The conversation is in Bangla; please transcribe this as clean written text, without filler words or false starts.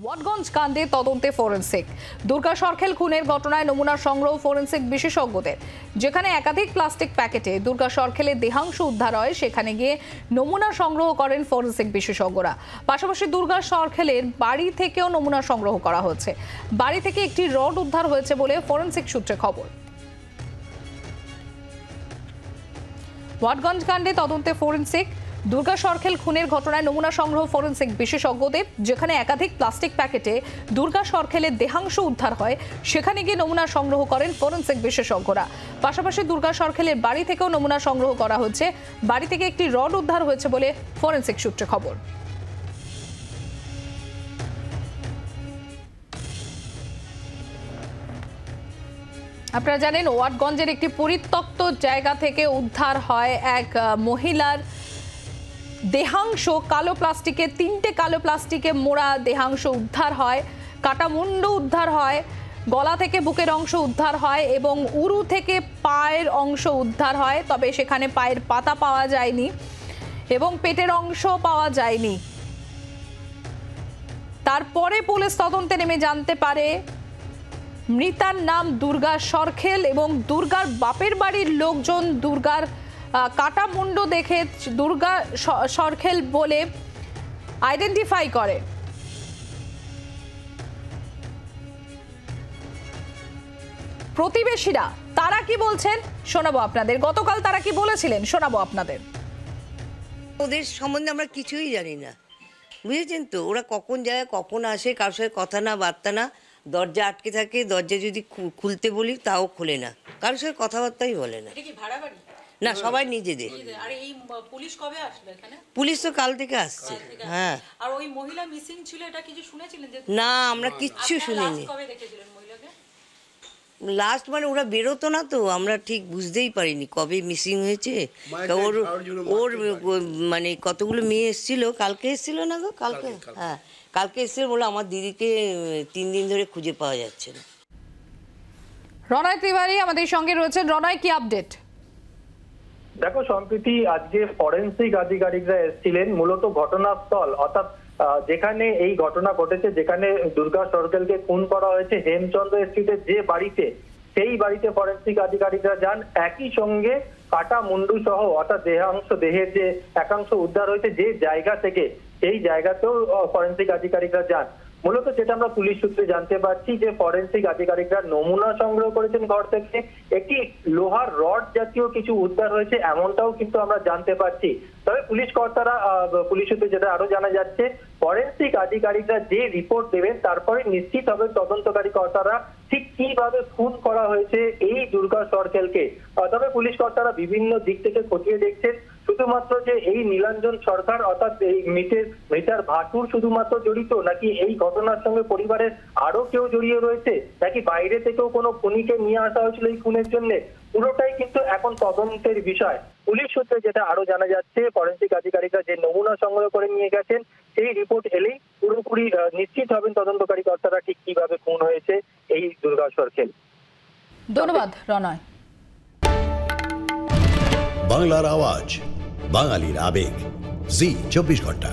ওয়াটগঞ্জ কাণ্ডে তদন্তে ফরেনসিক। দুর্গা সরখেল খুনের ঘটনায় নমুনা সংগ্রহ ফরেনসিক বিশেষজ্ঞদের। যেখানে একাধিক প্লাস্টিক প্যাকেটে দুর্গা সরখেলের দেহাংশ উদ্ধার হয়, সেখানে গিয়ে নমুনা সংগ্রহ করেন ফরেনসিক বিশেষজ্ঞরা। পাশাপাশি দুর্গা সরখেলের বাড়ি থেকেও নমুনা সংগ্রহ করা হচ্ছে। বাড়ি থেকে একটি রড উদ্ধার হয়েছে বলে ফরেনসিক সূত্রে খবর। ওয়াটগঞ্জ কাণ্ডে তদন্তে ফরেনসিক। দুর্গা সরখেল খুনের ঘটনায় নমুনা সংগ্রহ ফরেনসিক বিশেষজ্ঞদের। যেখানে একাধিক প্লাস্টিক প্যাকেটে দুর্গা সরখেলের দেহাংশ উদ্ধার হয়, সেখানে গিয়ে নমুনা সংগ্রহ করেন ফরেনসিক বিশেষজ্ঞরা। পাশাপাশি দুর্গা সরখেলের বাড়ি থেকেও নমুনা সংগ্রহ করা হচ্ছে। বাড়ি থেকে একটি রড উদ্ধার হয়েছে বলে ফরেনসিক সূত্রে খবর। আপনারা জানেন, ওয়াটগঞ্জের একটি পরিত্যক্ত জায়গা থেকে উদ্ধার হয় এক মহিলার দেহাংশ। কালো প্লাস্টিকে, 3টে কালো প্লাস্টিকে মোড়া দেহাংশ উদ্ধার হয়। কাটা মুন্ডু উদ্ধার হয়, গলা থেকে বুকের অংশ উদ্ধার হয় এবং উরু থেকে পায়ের অংশ উদ্ধার হয়। তবে সেখানে পায়ের পাতা পাওয়া যায়নি এবং পেটের অংশ পাওয়া যায়নি। তারপরে পুলিশ তদন্তে নেমে জানতে পারে মৃতার নাম দুর্গা সরখেল এবং দুর্গার বাপের বাড়ির লোকজন দুর্গার কাটা মুন্ডু দেখে দুর্গা সরখেল বলে আইডেন্টিফাই করে। প্রতিবেশীরা তারা কি বলছেন শোনাবো আপনাদের। গতকাল তারা কি বলেছিলেন শোনাবো আপনাদের। ওদের সম্বন্ধে আমরা কিছুই জানি না, বুঝেছেন তো। ওরা কখন যায়, কখন আসে, কারোর সাথে কথা না বার্তা না। দরজা আটকে থাকে, দরজা যদি খুলতে বলি তাও খোলে না, কারোর সাথে কথাবার্তাই বলে না। না, সবাই নিজেদের। আর এই পুলিশ কবে আসলো এখানে? পুলিশ তো কাল থেকে আসছে। হ্যাঁ। আর ওই মহিলা মিসিং ছিল, এটা কিছু শুনেছিলেন? না, আমরা কিচ্ছু শুনিনি। কবে দেখেছিলেন মহিলাকে? লাস্ট মানে ওরা বেরোতো না তো, আমরা ঠিক বুঝতেই পারিনি কবে মিসিং হয়েছে। ওর মানে কতগুলো মেয়ে এসেছিল, কালকে এসেছিল না গো? কালকে, হ্যাঁ কালকে এসেছিল বলে আমার দিদিকে 3 দিন ধরে খুঁজে পাওয়া যাচ্ছে না। রনয় তিওয়ারি আমাদের সঙ্গে রয়েছেন। রনয়, কি আপডেট? দেখো সম্প্রতি আজকে ফরেনসিক আধিকারিকরা এসেছিলেন মূলত ঘটনাস্থল, অর্থাৎ যেখানে এই ঘটনা ঘটেছে, যেখানে দুর্গা সরখেলকে খুন করা হয়েছে হেমচন্দ্র স্ট্রিটের যে বাড়িতে, সেই বাড়িতে ফরেনসিক আধিকারিকরা যান। একই সঙ্গে কাটা মুন্ডু সহ অর্থাৎ দেহের যে একাংশ উদ্ধার হয়েছে যে জায়গা থেকে, সেই জায়গাতেও ফরেনসিক আধিকারিকরা যান। মূলত যেটা আমরা পুলিশ সূত্রে জানতে পারছি যে ফরেনসিক আধিকারিকরা নমুনা সংগ্রহ করেছেন ঘর থেকে। একটি লোহার রড জাতীয় কিছু উদ্ধার হয়েছে এমনটাও কিন্তু আমরা জানতে পারছি। তবে পুলিশ সূত্রে যেটা আরো জানা যাচ্ছে, ফরেনসিক আধিকারিকরা যে রিপোর্ট দেবেন তারপরে নিশ্চিত হবে তদন্তকারী কর্তারা ঠিক কিভাবে খুন করা হয়েছে এই দুর্গা সরখেলকে। তবে পুলিশ কর্তারা বিভিন্ন দিক থেকে খতিয়ে দেখছেন শুধুমাত্র যে এই নীলাঞ্জন সরকার অর্থাৎ এই মৃতার ভাসুর শুধুমাত্র জড়িত, নাকি এই ঘটনার সঙ্গে পরিবারের আরো কেউ জড়িয়ে রয়েছে, নাকি বাইরে থেকেও কোনো খুনিকে নিয়ে আসা হয়েছিল এই খুনের জন্য, পুরোটাই কিন্তু এখন তদন্তের বিষয়। পুলিশ সূত্রে যেটা আরো জানা যাচ্ছে, ফরেনসিক আধিকারিকরা যে নমুনা সংগ্রহ করে নিয়ে গেছেন, সেই রিপোর্ট এলেই পুরোপুরি নিশ্চিত হবেন তদন্তকারী কর্তারা ঠিক কিভাবে খুন হয়েছে এই দুর্গা সরখেল। ধন্যবাদ রনয়। বাংলার আওয়াজ, বাঙালির আবেগ, জি 24 ঘন্টা।